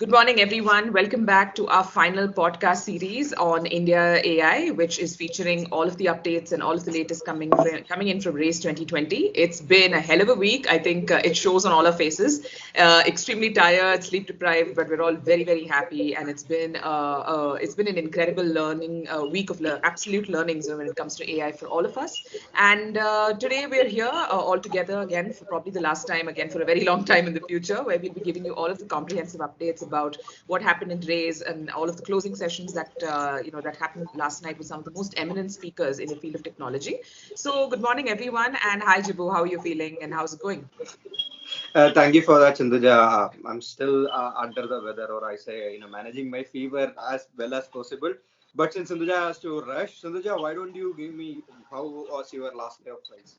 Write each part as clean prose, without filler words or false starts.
Good morning, everyone. Welcome back to our final podcast series on INDIAai, which is featuring all of the updates and all of the latest coming in from Race 2020. It's been a hell of a week. I think it shows on all our faces. Extremely tired, sleep deprived, but we're all very, very happy. And it's been an incredible learning week of absolute learnings when it comes to AI for all of us. And today we're here all together again for probably the last time, again for a very long time in the future, where we'll be giving you all of the comprehensive updates about what happened in Raise and all of the closing sessions that that happened last night with some of the most eminent speakers in the field of technology. So good morning, everyone, and hi, Jibu. How are you feeling and how's it going? Thank you for that, Chanduja. I'm still under the weather, or I say, managing my fever as well as possible. But since Chanduja has to rush, Chanduja, why don't you give me how was your last day of prize?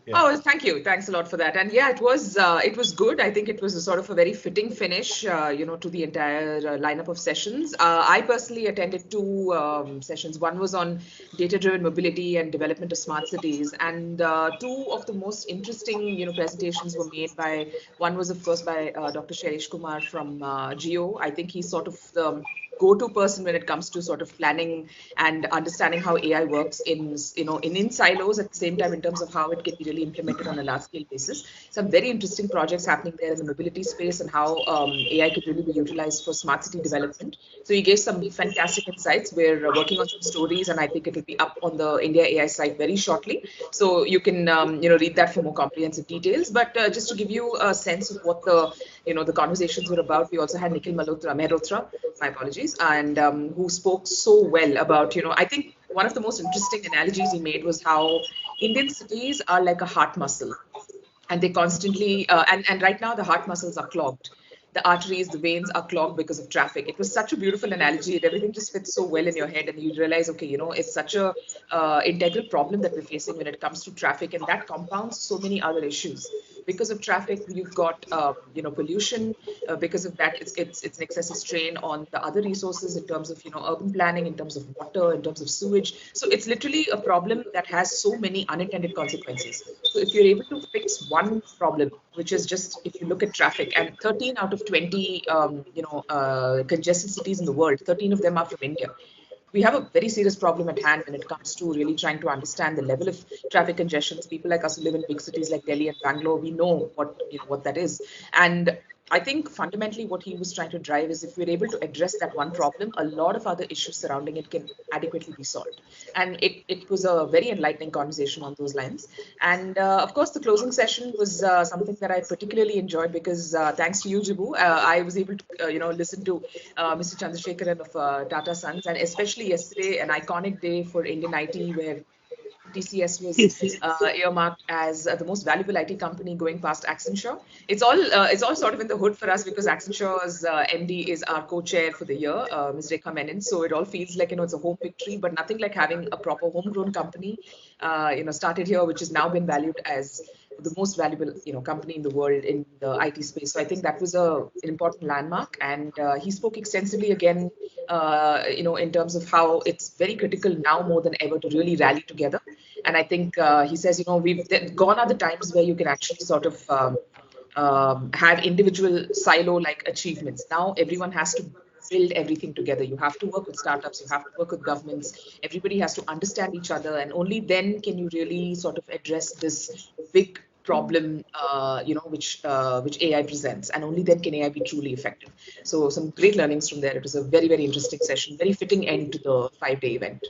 Yeah. Oh, thank you. Thanks a lot for that. And yeah, it was good. I think it was a sort of a very fitting finish, to the entire lineup of sessions. I personally attended two sessions. One was on data-driven mobility and development of smart cities, and two of the most interesting, presentations were made by. One was, of course, by Dr. Shailesh Kumar from Geo. I think he's sort of the go-to person when it comes to sort of planning and understanding how AI works in silos at the same time in terms of how it can be really implemented on a large-scale basis. Some very interesting projects happening there in the mobility space and how AI could really be utilized for smart city development. So he gave some fantastic insights. We're working on some stories, and I think it will be up on the INDIAai site very shortly. So you can read that for more comprehensive details. But just to give you a sense of what the conversations were about, we also had Nikhil Mehrotra, my apologies, and who spoke so well about, I think one of the most interesting analogies he made was how Indian cities are like a heart muscle, and they constantly, and right now the heart muscles are clogged. The arteries, the veins are clogged because of traffic. It was such a beautiful analogy, and everything just fits so well in your head, and you realize, okay, it's such a integral problem that we're facing when it comes to traffic, and that compounds so many other issues. Because of traffic, you've got pollution. Because of that, it's an excessive strain on the other resources in terms of urban planning, in terms of water, in terms of sewage. So it's literally a problem that has so many unintended consequences. So if you're able to fix one problem, which is just if you look at traffic, and 13 out of 20 congested cities in the world, 13 of them are from India. We have a very serious problem at hand when it comes to really trying to understand the level of traffic congestions. People like us who live in big cities like Delhi and Bangalore, we know what that is. And I think fundamentally what he was trying to drive is if we're able to address that one problem, a lot of other issues surrounding it can adequately be solved. And it was a very enlightening conversation on those lines. And of course, the closing session was something that I particularly enjoyed because thanks to you, Jibu, I was able to listen to Mr. Chandrasekharan of Tata Sons, and especially yesterday, an iconic day for Indian IT where TCS was earmarked as the most valuable IT company going past Accenture. It's all sort of in the hood for us because Accenture's MD is our co-chair for the year, Ms. Rekha Menon. So it all feels like it's a home victory, but nothing like having a proper homegrown company, started here, which has now been valued as the most valuable company in the world in the IT space. So I think that was an important landmark, and he spoke extensively again in terms of how it's very critical now more than ever to really rally together. And I think he says gone are the times where you can actually sort of have individual silo-like achievements. Now everyone has to build everything together. You have to work with startups, you have to work with governments, everybody has to understand each other, and only then can you really sort of address this big problem which AI presents, and only then can AI be truly effective. So some great learnings from there. It was a very, very interesting session, very fitting end to the 5-day event.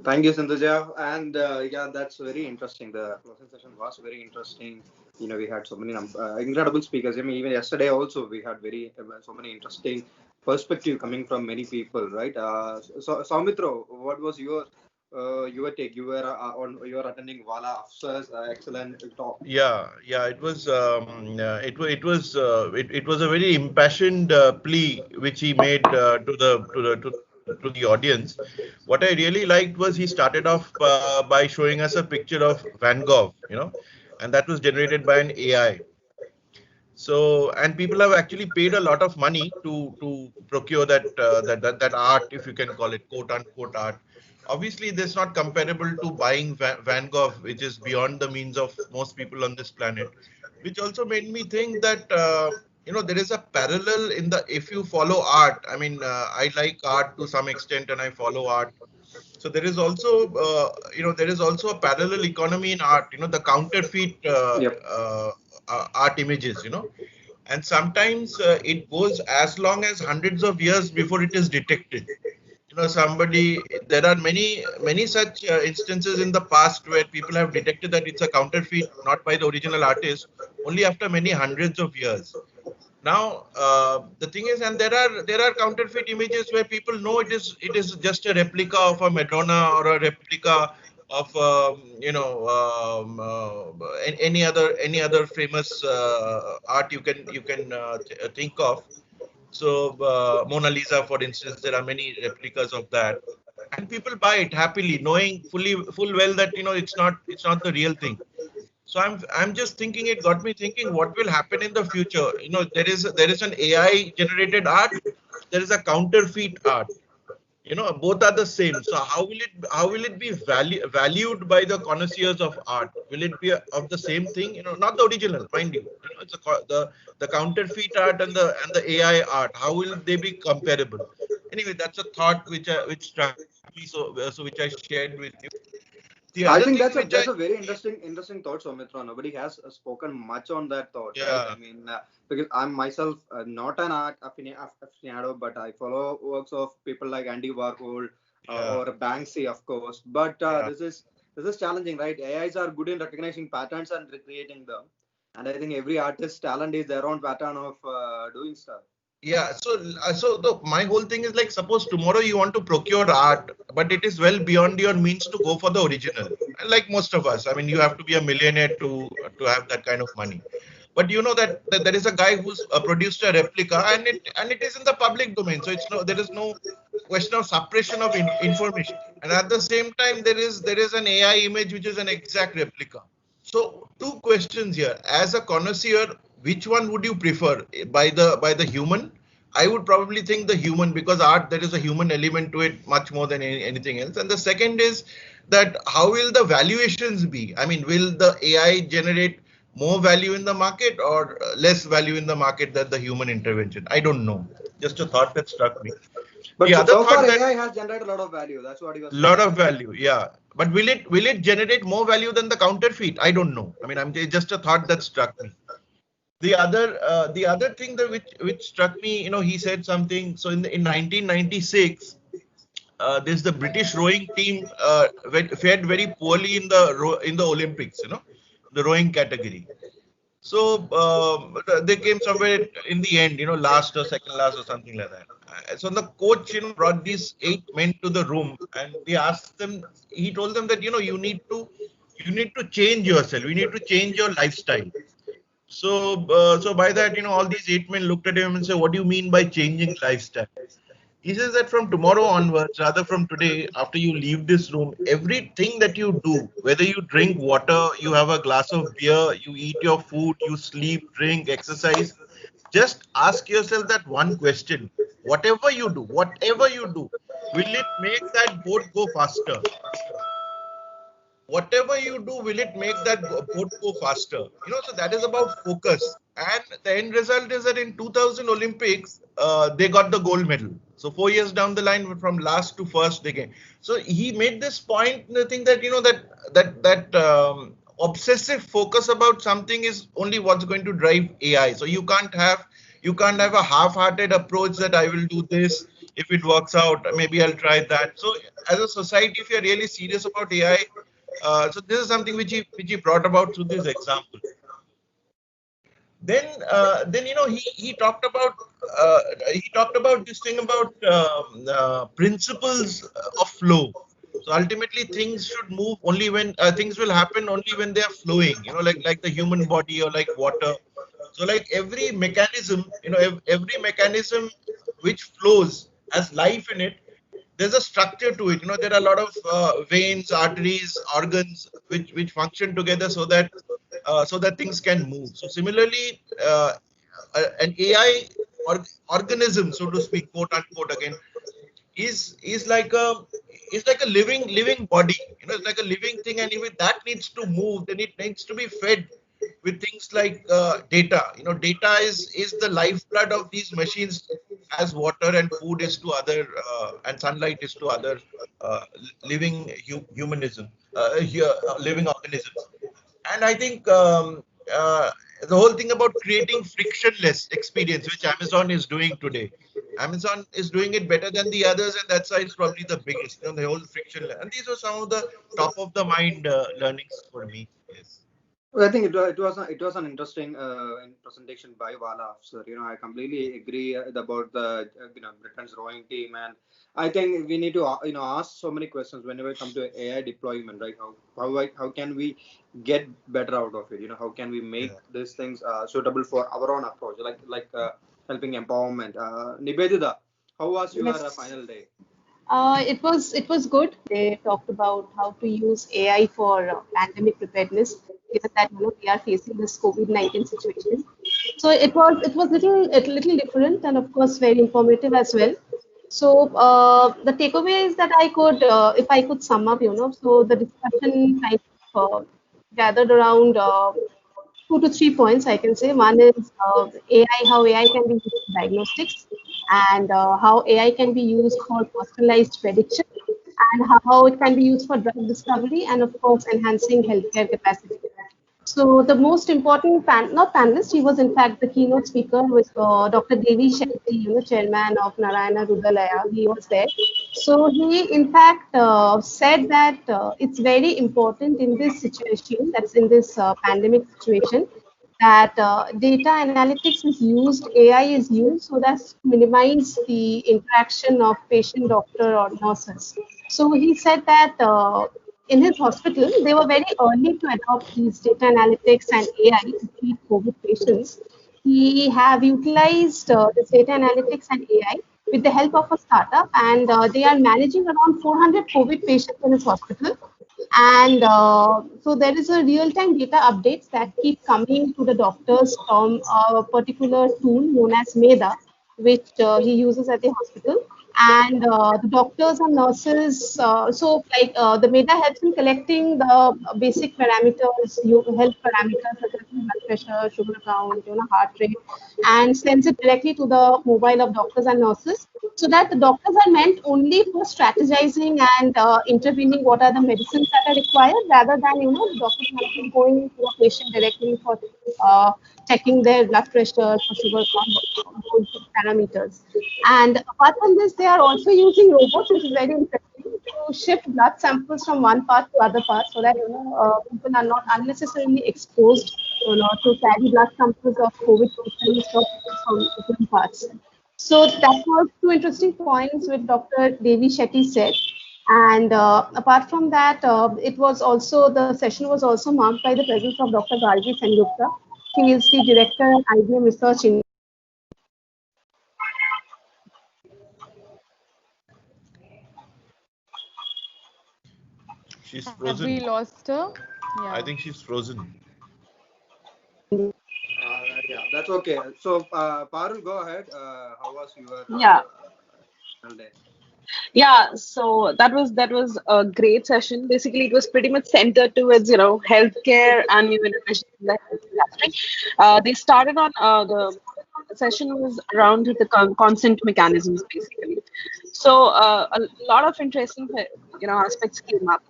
Thank you, Sindhuja. And yeah, that's very interesting. The closing session was very interesting. We had so many incredible speakers. I mean, even yesterday also we had so many interesting perspective coming from many people, right? So, Saumitro, what was your take? You were attending Wala Afsar's excellent talk. Yeah, it was it was a very impassioned plea which he made to the audience. What I really liked was he started off by showing us a picture of Van Gogh, and that was generated by an AI. So, and people have actually paid a lot of money to procure that art, if you can call it quote unquote art. Obviously, this is not comparable to buying Van Gogh, which is beyond the means of most people on this planet. Which also made me think that there is a parallel in the, if you follow art, I mean, I like art to some extent and I follow art. So there is also, there is also a parallel economy in art, the counterfeit Yep. art images, and sometimes it goes as long as hundreds of years before it is detected. There are many such instances in the past where people have detected that it's a counterfeit, not by the original artist, only after many hundreds of years. Now, the thing is, and there are counterfeit images where people know it is just a replica of a Madonna or a replica of any other famous art you can think of. So Mona Lisa, for instance, there are many replicas of that, and people buy it happily, knowing full well that it's not the real thing. So I'm just thinking, it got me thinking, what will happen in the future? There is an AI generated art, there is a counterfeit art. Both are the same. So how will it be valued by the connoisseurs of art? Will it be of the same thing? Not the original, mind you. It's the counterfeit art and the AI art. How will they be comparable? Anyway, that's a thought which struck me, so which I shared with you. The I other think thing that's a which I very interesting thought, Soumitra. Nobody has spoken much on that thought, right? I yeah mean, because I'm myself not an art aficionado, but I follow works of people like Andy Warhol yeah or Banksy, of course. But yeah. this is challenging, right? AIs are good in recognizing patterns and recreating them, and I think every artist's talent is their own pattern of doing stuff. Yeah, my whole thing is like, suppose tomorrow you want to procure art, but it is well beyond your means to go for the original. And like most of us, I mean, you have to be a millionaire to have that kind of money. But you know that there is a guy who's produced a replica, and it is in the public domain. So there is no question of suppression of information. And at the same time, there is an AI image which is an exact replica. So two questions here. As a connoisseur, which one would you prefer? By the human? I would probably think the human, because art, there is a human element to it much more than anything else. And the second is that how will the valuations be? I mean, will the AI generate more value in the market or less value in the market than the human intervention? I don't know. Just a thought that struck me. But The other so far, thought that AI has generated a lot of value. That's what he was lot saying, of right? value, yeah. But will it generate more value than the counterfeit? I don't know. I mean, it's just a thought that struck me. The other thing that which struck me, he said something. So in 1996, there's the British rowing team fared very poorly in the Olympics, the rowing category. So they came somewhere in the end, last or second last or something like that. So the coach, brought these 8 men to the room, and they asked them. He told them that you need to change yourself. You need to change your lifestyle. So by that, all these 8 men looked at him and said, "What do you mean by changing lifestyle?" He says that from tomorrow onwards, rather from today, after you leave this room, everything that you do, whether you drink water, you have a glass of beer, you eat your food, you sleep, drink, exercise, just ask yourself that one question. Whatever you do, will it make that boat go faster? Whatever you do, will it make that boat go faster? So that is about focus. And the end result is that in 2000 Olympics, they got the gold medal. So 4 years down the line, from last to first, they came. So he made this point, the thing that, that obsessive focus about something is only what's going to drive AI. So you can't have a half-hearted approach that I will do this. If it works out, maybe I'll try that. So as a society, if you're really serious about AI, so this is something which he brought about through this example. Then uh, he talked about this thing about principles of flow. So ultimately, things should move only when things will happen only when they are flowing. Like the human body or like water. So like every mechanism, every mechanism which flows has life in it, there's a structure to it. There are a lot of veins, arteries, organs which function together so that things can move. So similarly, an AI organism, so to speak, quote unquote, again, is like a living body. It's like a living thing, and if that needs to move, then it needs to be fed with things like data. Data is the lifeblood of these machines, as water and food is to other, and sunlight is to other living humanism, living organisms. And I think the whole thing about creating frictionless experience, which Amazon is doing today. Amazon is doing it better than the others, and that's why it's probably the biggest. The whole frictionless. And these are some of the top of the mind learnings for me. Yes. Well, I think it was an interesting presentation by Vala, sir. I completely agree about the Britain's rowing team, and I think we need to ask so many questions whenever it comes to AI deployment, right? How can we get better out of it? How can we make these things suitable for our own approach, like helping empowerment? Nivedita, how was your Yes. final day? It was good. They talked about how to use AI for pandemic preparedness, given that we are facing this COVID-19 situation. So it was little different, and of course very informative as well. So the takeaway is that if I could sum up, so the discussion kind of gathered around 2 to 3 points, I can say. One is how AI can be used for diagnostics, and how AI can be used for personalized prediction, and how it can be used for drug discovery, and of course, enhancing healthcare capacity. So the most important not panelist, he was in fact the keynote speaker with Dr. Devi Shetty, chairman of Narayana Rudalaya. He was there. So he in fact said that it's very important in this situation, that's in this pandemic situation, that data analytics is used, AI is used so that to minimize the interaction of patient, doctor, or nurses. So he said that in his hospital, they were very early to adopt these data analytics and AI to treat COVID patients. He have utilized this data analytics and AI with the help of a startup, and they are managing around 400 COVID patients in his hospital. And so there is a real-time data updates that keep coming to the doctors from a particular tool known as MEDA, which he uses at the hospital. And the doctors and nurses, the MEDA helps in collecting the basic parameters, health parameters such as blood pressure, sugar count, heart rate, and sends it directly to the mobile of doctors and nurses, so that the doctors are meant only for strategizing and intervening what are the medicines that are required, rather than the doctors are actually going to a patient directly for uh, checking their blood pressure, for sugar count, those parameters. And apart from this, they are also using robots, which is very interesting, to shift blood samples from one part to other part, so that people are not unnecessarily exposed to carry blood samples of COVID patients from different parts. So that was two interesting points which Dr. Devi Shetty said. And apart from that, the session was also marked by the presence of Dr. Gargi Sengupta. He is the director at IBM Research in. She's Have we frozen. lost her? I Yeah. think she's frozen. Yeah, that's okay. So, Parul, go ahead. How was your Yeah, final day? yeah. So that was a great session. Basically, it was pretty much centered towards healthcare and new innovation in the healthcare aspect. They started on the session was around the consent mechanisms basically. So a lot of interesting aspects came up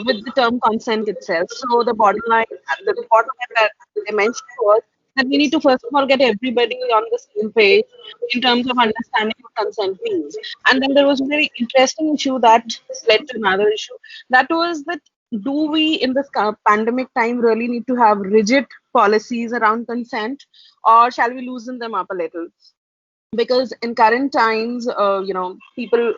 with the term consent itself. So the bottom line that they mentioned was that we need to first of all get everybody on the same page in terms of understanding what consent means. And then there was a very interesting issue that led to another issue. That was that do we in this pandemic time really need to have rigid policies around consent, or shall we loosen them up a little? Because in current times people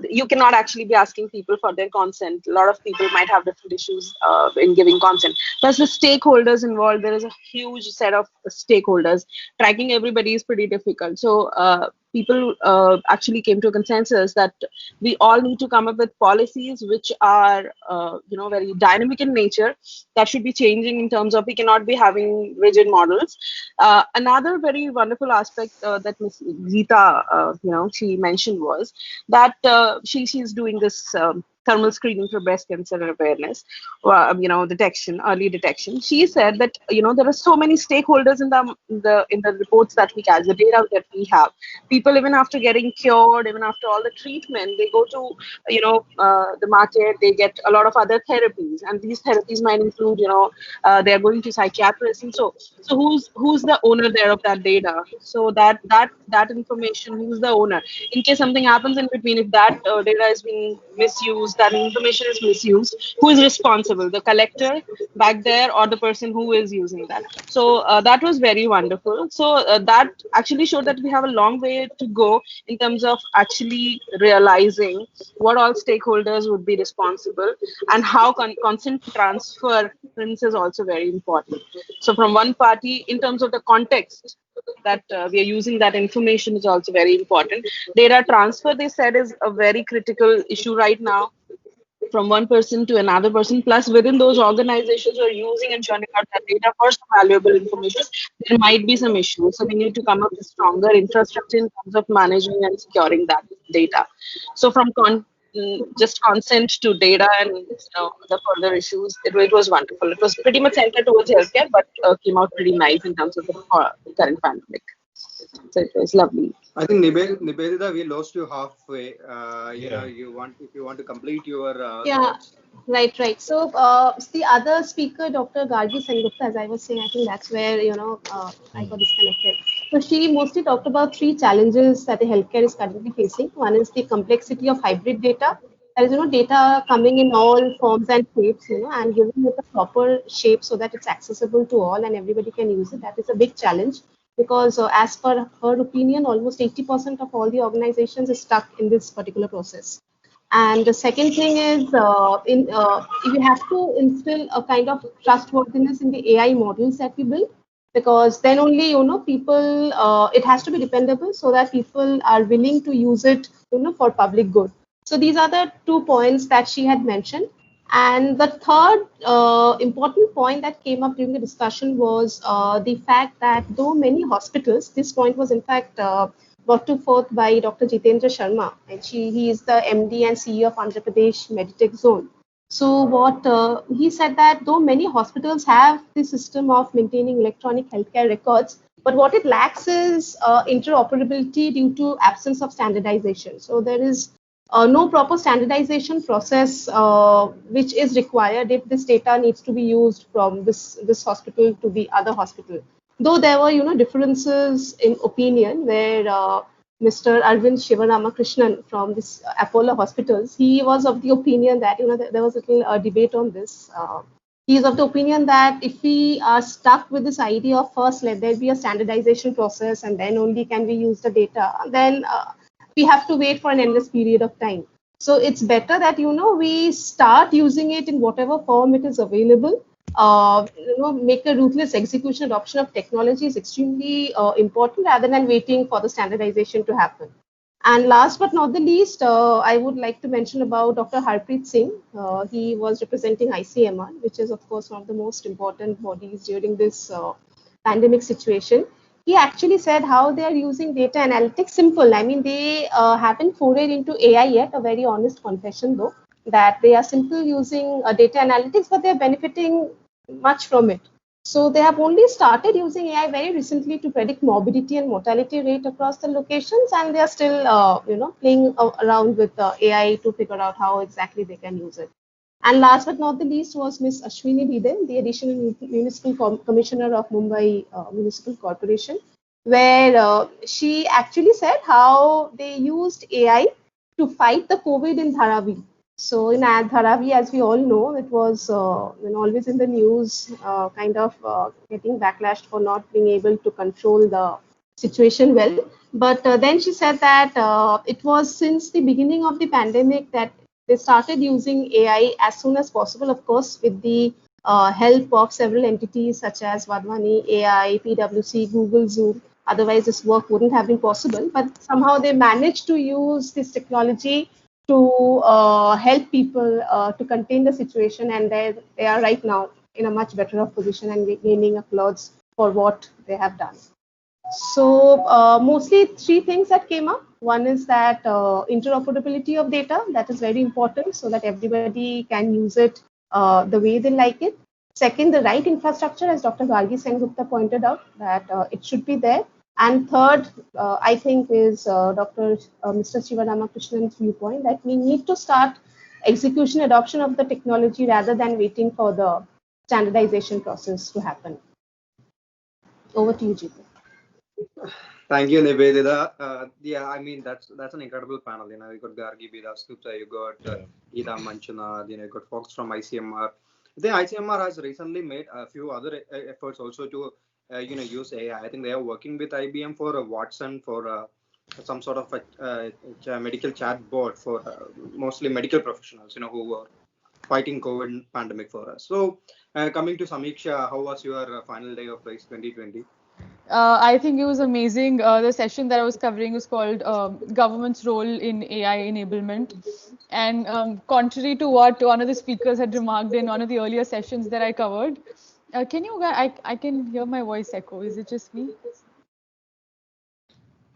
you cannot actually be asking people for their consent. A lot of people might have different issues in giving consent, plus the stakeholders involved. There is a huge set of stakeholders. Tracking everybody is pretty difficult. So people actually came to a consensus that we all need to come up with policies which are very dynamic in nature, that should be changing in terms of we cannot be having rigid models. Another very wonderful aspect that Ms. Geeta, she mentioned was that she's doing this thermal screening for breast cancer and awareness, detection, early detection. She said that there are so many stakeholders in the reports that we have, the data that we have. People, even after getting cured, even after all the treatment, they go to the market. They get a lot of other therapies, and these therapies might include they are going to psychiatrists, and so who's the owner there of that data? So that information, who's the owner? In case something happens in between, if that data is being misused, that information is misused, who is responsible? The collector back there or the person who is using that? So that was very wonderful. So that actually showed that we have a long way to go in terms of actually realizing what all stakeholders would be responsible, and how consent transference is also very important. So from one party, in terms of the context that we are using that information, is also very important. Data transfer, they said, is a very critical issue right now, from one person to another person. Plus, within those organizations who are using and churning out that data for some valuable information, there might be some issues. So we need to come up with stronger infrastructure in terms of managing and securing that data. So from just consent to data and the further issues, it was wonderful. It was pretty much centered towards healthcare, but came out pretty nice in terms of the current pandemic. So it was lovely. I think Nivedita, we lost you halfway. If you want to complete your thoughts. Right. So the other speaker, Dr. Gargi Sengupta, as I was saying, I think that's where I got disconnected. So she mostly talked about three challenges that the healthcare is currently facing. One is the complexity of hybrid data. There is data coming in all forms and shapes, and giving it a proper shape so that it's accessible to all and everybody can use it. That is a big challenge, because as per her opinion, almost 80% of all the organizations is stuck in this particular process. And the second thing is, you have to instill a kind of trustworthiness in the AI models that we build, because then only people. It has to be dependable so that people are willing to use it, for public good. So these are the 2 points that she had mentioned. And the third important point that came up during the discussion was the fact that though many hospitals, this point was in fact brought to forth by Dr. Jitendra Sharma, and he is the MD and CEO of Andhra Pradesh Meditech Zone. So what he said, that though many hospitals have the system of maintaining electronic healthcare records, but what it lacks is interoperability due to absence of standardization. So there is no proper standardization process which is required if this data needs to be used from this hospital to the other hospital. Though there were differences in opinion, where Mr. Arvind Shivaramakrishnan from this Apollo Hospitals, he was of the opinion that there was a little debate on this. He is of the opinion that if we are stuck with this idea of first let there be a standardization process and then only can we use the data, then we have to wait for an endless period of time. So it's better that we start using it in whatever form it is available. Make a ruthless execution adoption of technology is extremely important, rather than waiting for the standardization to happen. And last but not the least, I would like to mention about Dr. Harpreet Singh. He was representing ICMR, which is of course one of the most important bodies during this pandemic situation. He actually said how they are using data analytics. Simple. I mean, they haven't forayed into AI yet, a very honest confession though, that they are simply using data analytics, but they're benefiting much from it. So they have only started using AI very recently to predict morbidity and mortality rate across the locations, and they are still, playing around with AI to figure out how exactly they can use it. And last but not the least was Ms. Ashwini Bhide, the additional municipal commissioner of Mumbai Municipal Corporation, where she actually said how they used AI to fight the COVID in Dharavi. So in Dharavi, as we all know, it was always in the news, getting backlashed for not being able to control the situation well. But then she said that it was since the beginning of the pandemic that they started using AI as soon as possible, of course, with the help of several entities such as Vadvani AI, PwC, Google, Zoom. Otherwise, this work wouldn't have been possible. But somehow they managed to use this technology to help people to contain the situation, and they are right now in a much better position and gaining applause for what they have done. So mostly three things that came up. One is that interoperability of data, that is very important so that everybody can use it the way they like it. Second, the right infrastructure, as Dr. Gargi Sen-Gupta pointed out, that it should be there. And third, I think is Mr. Sivaramakrishna's viewpoint that we need to start execution adoption of the technology rather than waiting for the standardization process to happen. Over to you, Jeetu. Thank you, Nivedita. Yeah, I mean that's an incredible panel. You know, you got Gargi Bidas Gupta, you got Geeta Manchunad, you got folks from ICMR. I think ICMR has recently made a few other efforts also to use AI. I think they are working with IBM for a Watson for some sort of a medical chat board for mostly medical professionals, who are fighting COVID pandemic for us. So, coming to Samiksha, how was your final day of RISE 2020? I think it was amazing. The session that I was covering was called Government's Role in AI Enablement. And contrary to what one of the speakers had remarked in one of the earlier sessions that I covered, I can hear my voice echo. Is it just me?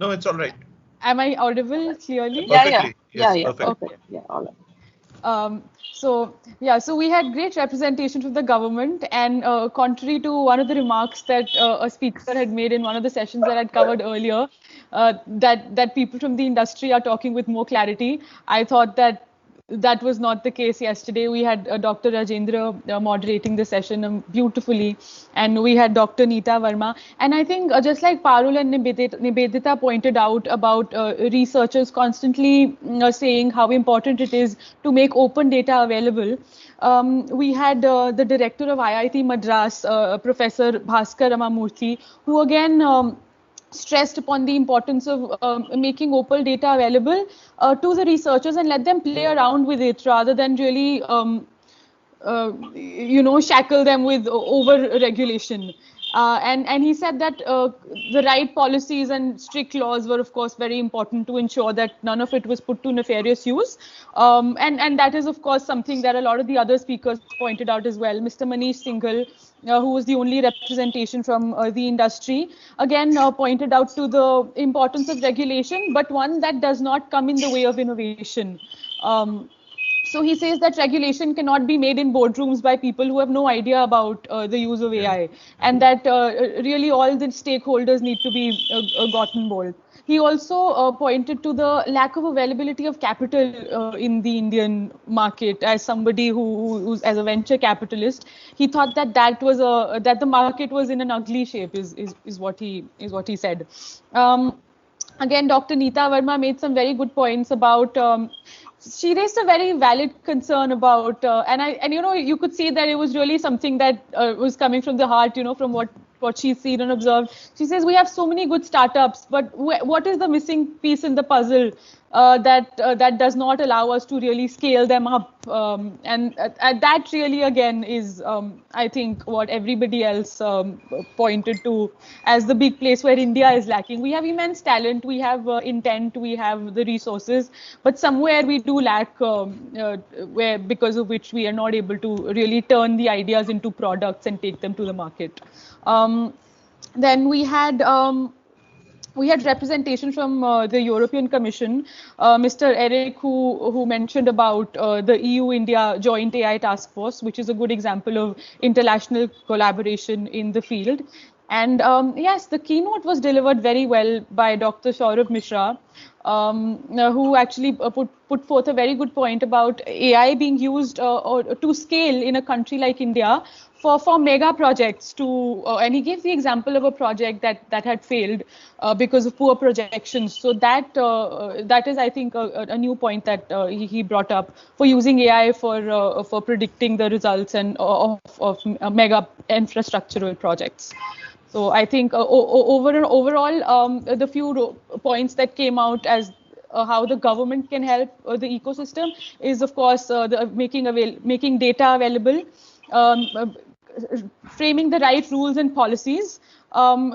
No, it's all right. Am I audible clearly? Perfectly. Yes, Yeah. perfect. Okay. Yeah, all right. So we had great representation from the government, and contrary to one of the remarks that a speaker had made in one of the sessions that I'd covered earlier, that people from the industry are talking with more clarity, I thought that was not the case yesterday. We had Dr. Rajendra moderating the session beautifully, and we had Dr. Neeta Verma. And I think just like Parul and Nivedita pointed out about researchers constantly saying how important it is to make open data available. We had the director of IIT Madras, Professor Bhaskar Ramamurthy, who again stressed upon the importance of making open data available to the researchers and let them play around with it rather than really shackle them with over regulation. And he said that the right policies and strict laws were, of course, very important to ensure that none of it was put to nefarious use. And that is, of course, something that a lot of the other speakers pointed out as well. Mr. Manish Singhal, who was the only representation from the industry, again pointed out to the importance of regulation, but one that does not come in the way of innovation. So he says that regulation cannot be made in boardrooms by people who have no idea about the use of AI, and that really all the stakeholders need to be gotten involved. He also pointed to the lack of availability of capital in the Indian market. As somebody who's as a venture capitalist, he thought that that the market was in an ugly shape. Is what he said. Again, Dr. Neeta Verma made some very good points about. She raised a very valid concern about, and you could see that it was really something that was coming from the heart, from what she's seen and observed. She says we have so many good startups, but what is the missing piece in the puzzle that does not allow us to really scale them up? And that really again is, I think, what everybody else pointed to as the big place where India is lacking. We have immense talent, we have intent, we have the resources, but somewhere we do lack where because of which we are not able to really turn the ideas into products and take them to the market. Then we had representation from the European Commission, Mr. Eric, who mentioned about the EU-India Joint AI Task Force, which is a good example of international collaboration in the field. And yes, the keynote was delivered very well by Dr. Saurabh Mishra, who actually put forth a very good point about AI being used to scale in a country like India for mega projects and he gave the example of a project that had failed because of poor projections. So that is, I think, a new point that he brought up for using AI for predicting the results and of mega infrastructural projects. So I think overall, the few points that came out as how the government can help the ecosystem is, of course, making data available, framing the right rules and policies,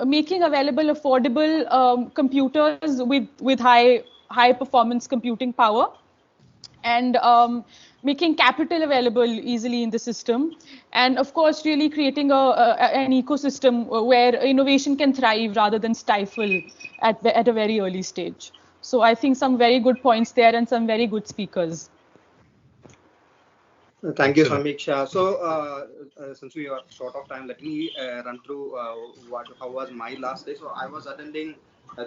making available affordable computers with high performance computing power, and making capital available easily in the system, and of course really creating an ecosystem where innovation can thrive rather than stifle at a very early stage. So I think some very good points there and some very good speakers. Thank you, Samiksha. So, since we are short of time, let me run through how was my last day. So, I was attending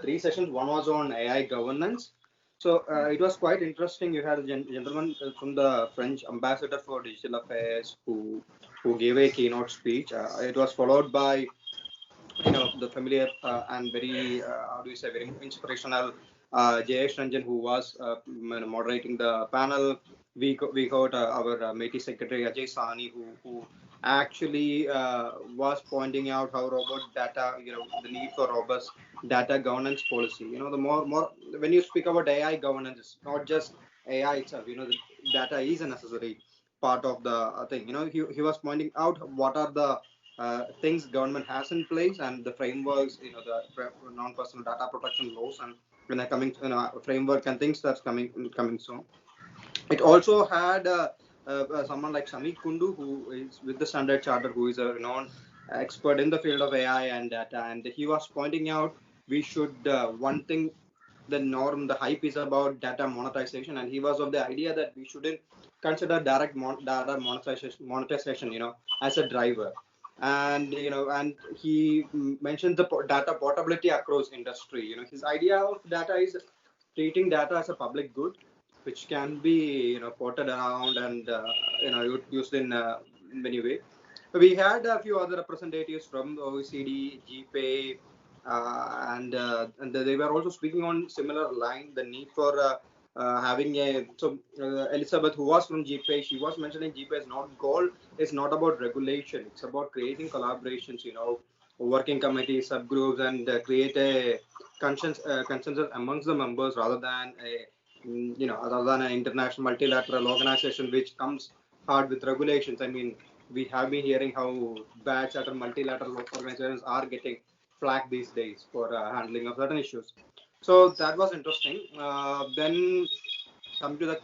3 sessions. One was on AI governance. So, it was quite interesting. You had a gentleman from the French ambassador for digital affairs who gave a keynote speech. It was followed by the familiar and very how do you say very inspirational Jayesh Ranjan, who was moderating the panel. We got our Metis secretary Ajay Sahni, who actually was pointing out how robust data, the need for robust data governance policy. The more when you speak about AI governance, it's not just AI itself. The data is a necessary part of the thing. He was pointing out what are the things government has in place and the frameworks, the non-personal data protection laws and when are coming, framework and things that's coming soon. It also had someone like Samit Kundu, who is with the Standard Chartered, who is a renowned expert in the field of AI and data, and he was pointing out we should one thing the hype is about data monetization, and he was of the idea that we shouldn't consider direct data monetization, as a driver. And and he mentioned the data portability across industry. His idea of data is treating data as a public good, which can be ported around and used in many ways. We had a few other representatives from the OECD, GPay, and they were also speaking on similar line, the need for having a Elizabeth, who was from GPay, she was mentioning GPay's goal is not about regulation, it's about creating collaborations, working committees, subgroups, and create a consensus amongst the members rather than an international multilateral organization which comes hard with regulations. I mean, we have been hearing how bad certain multilateral organizations are getting flagged these days for handling of certain issues. So that was interesting. Then come to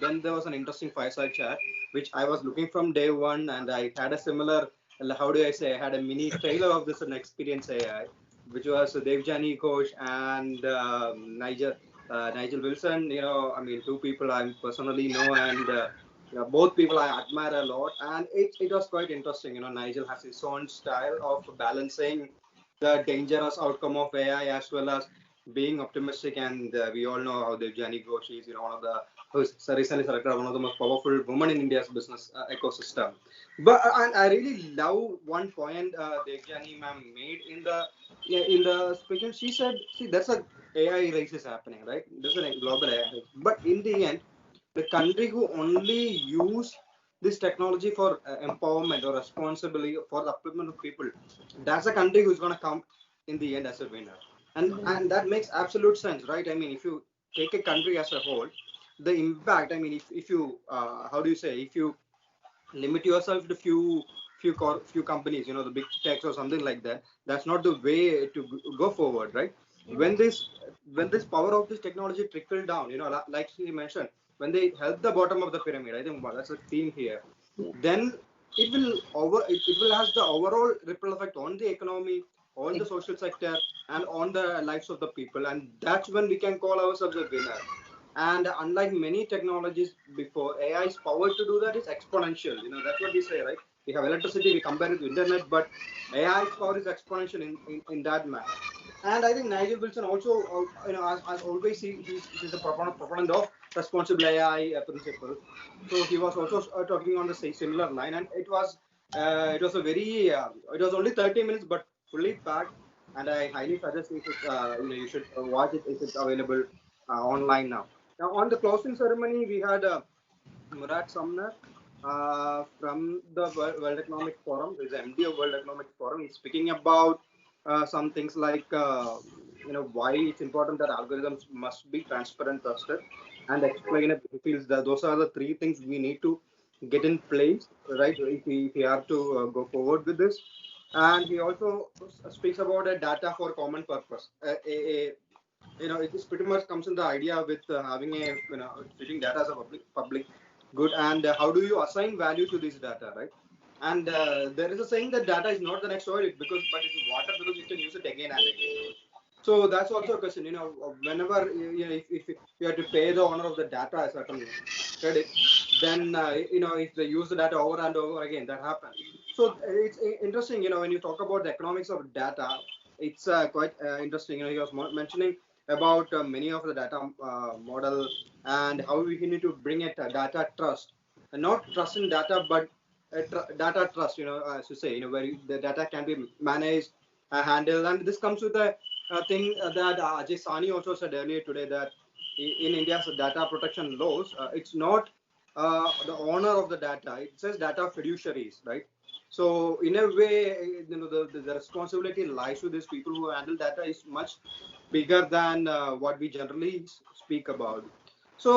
then there was an interesting fireside chat which I was looking from day one, and I had a similar, how do I say, I had a mini trailer of this experience AI, which was Devjani Ghosh and Nigel Wilson. I mean, two people I personally know, and both people I admire a lot, and it was quite interesting. Nigel has his own style of balancing the dangerous outcome of AI as well as being optimistic, and we all know how Devjani Ghosh is, one of the who's recently selected one of the most powerful women in India's business ecosystem. But and I really love one point Devjani ma'am made in the speech. She said, "See, that's a AI race is happening, right? There's a global AI race, but in the end, the country who only use this technology for empowerment or responsibility for the upliftment of people, that's a country who's going to come in the end as a winner." And that makes absolute sense, right? I mean, if you take a country as a whole, the impact, I mean, if you how do you say, if you limit yourself to few companies, the big techs or something like that, that's not the way to go forward, right? When this power of this technology trickle down, like she mentioned, when they help the bottom of the pyramid, I think that's a theme here, then it will has the overall ripple effect on the economy, on the social sector, and on the lives of the people, and that's when we can call ourselves a winner. And unlike many technologies before, AI's power to do that is exponential. That's what we say, right? We have electricity, we compare it to internet, but AI's power is exponential in that manner. And I think Nigel Wilson also, as always, he's a proponent of responsible AI principles. So he was also talking on the similar line, and it was only 30 minutes, but fully packed. And I highly suggest you should watch it if it's available online now. Now, on the closing ceremony, we had Murat Sumner from the World Economic Forum. He's MD of World Economic Forum. He's speaking about some things like why it's important that algorithms must be transparent, trusted, and explain it. He feels that those are the three things we need to get in place, right? If we have to go forward with this. And he also speaks about a data for common purpose, it is pretty much comes in the idea with having a treating data as a public good, and how do you assign value to this data, right? And there is a saying that data is not the next oil, but it's water, because you can use it again and again. So that's also a question. Whenever if you have to pay the owner of the data a certain credit, then if they use the data over and over again, that happens. So it's interesting. When you talk about the economics of data, it's quite interesting. He was mentioning about many of the data model and how we need to bring it data trust, and not trust in data, but data trust. As you say, where the data can be managed, handled, and this comes with a thing that Ajay Sani also said earlier today, that in India's data protection laws, it's not the owner of the data; it says data fiduciaries, right? So in a way, the responsibility lies to these people who handle data is much bigger than what we generally speak about. So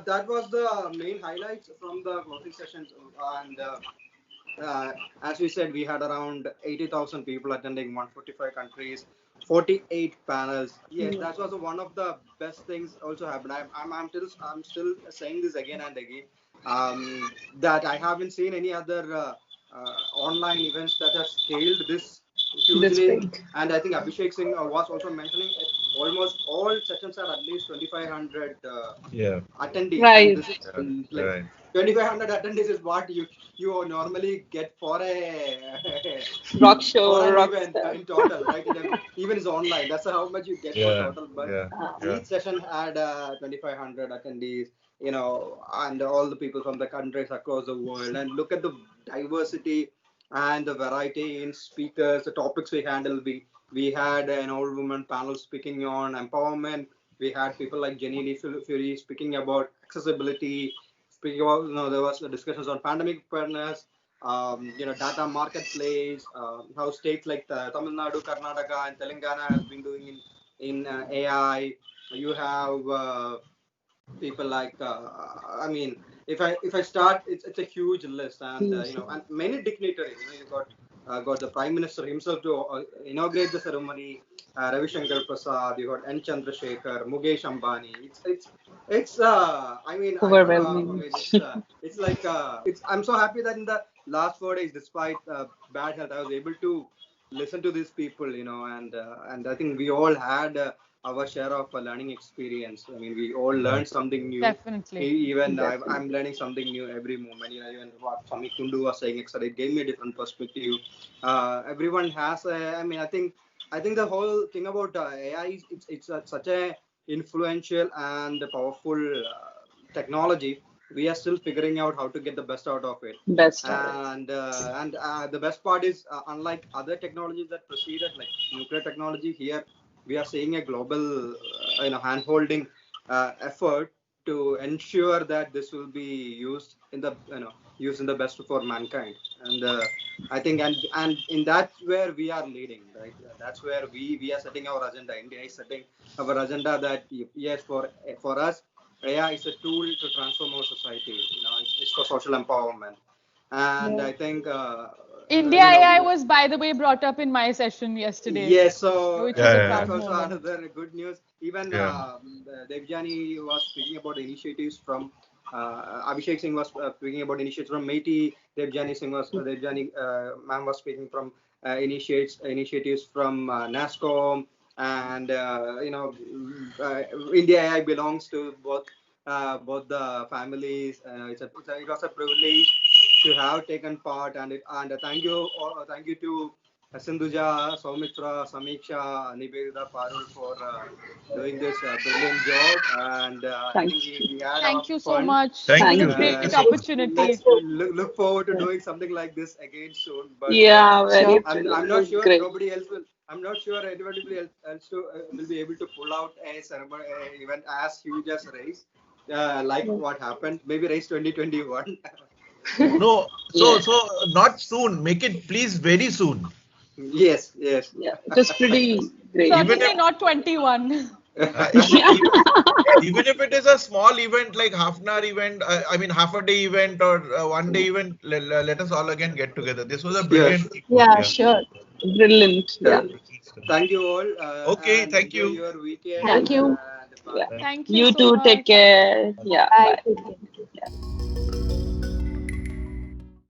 that was the main highlights from the closing sessions, and as we said, we had around 80,000 people attending 145 countries, 48 panels. Yes, that was one of the best things also happened. I'm still saying this again and again, that I haven't seen any other online events that have scaled this That's hugely. great. And I think Abhishek Singh was also mentioning it. Almost all sessions are at least 2,500 attendees. Right. And this is like 2,500 attendees is what you normally get for a Rock show, for an rock event stuff. in total, right? Even it's online. That's how much you get for total. But each session had 2,500 attendees, and all the people from the countries across the world. And look at the diversity and the variety in speakers, the topics we handled. We had an old woman panel speaking on empowerment. We had people like Jenny Lee Fury speaking about accessibility. Speaking about, there was discussions on pandemic preparedness, data marketplace, how states like Tamil Nadu, Karnataka, and Telangana has been doing in AI. You have people like if I start, it's a huge list, and and many dignitaries. You got the Prime Minister himself to inaugurate the ceremony. Ravi Shankar Prasad, you got N. Chandrasekhar, Mukesh Ambani. It's Overwhelming. it's like I'm so happy that in the last 4 days, despite bad health, I was able to listen to these people, and I think we all had our share of learning experience. I mean, we all learned something new. Definitely. Even I'm learning something new every moment. Even what Sami Kundu was saying, etc. It gave me a different perspective. Everyone has. I think the whole thing about AI is it's such a influential and powerful technology. We are still figuring out how to get the best out of it. And the best part is, unlike other technologies that preceded, like nuclear technology, here we are seeing a global hand-holding effort to ensure that this will be used in the best for mankind. And I think and in that where we are leading, right? That's where we are setting our agenda. India is setting our agenda that yes, for us, AI is a tool to transform our society. It's for social empowerment. And I think INDIAai was, by the way, brought up in my session yesterday. Yes, so which was a proud that's also moment. another good news. Even Devjani was speaking about initiatives from Abhishek Singh was speaking about initiatives from METI. Devjani ma'am was speaking from initiatives from NASCOM, and INDIAai belongs to both the families. It was a privilege to have taken part, and thank you to Sindhuja, Saumitra, Samiksha, Nivedita, Parul for doing this brilliant job, and I think we had Thank you so fun. much. Thank It was you. a great opportunity. Let's look forward to doing something like this again soon. But very I'm not sure great. nobody else will. I'm not sure anybody else will be able to pull out a ceremony event as huge as Race, like what happened. Maybe Race 2021. No, so not soon. Make it please very soon. Yes. Yeah, it was pretty great. Certainly not 21. Even if it is a small event, like half an hour event, half a day event or 1 day event, let us all again get together. This was a brilliant thing. Yeah, sure. Brilliant. Yeah. Thank you all. Okay, and thank enjoy you. your weekend. Thank you. And bye. Yeah. Thank you You so too. much. Take care. Yeah. Bye. Bye. Yeah.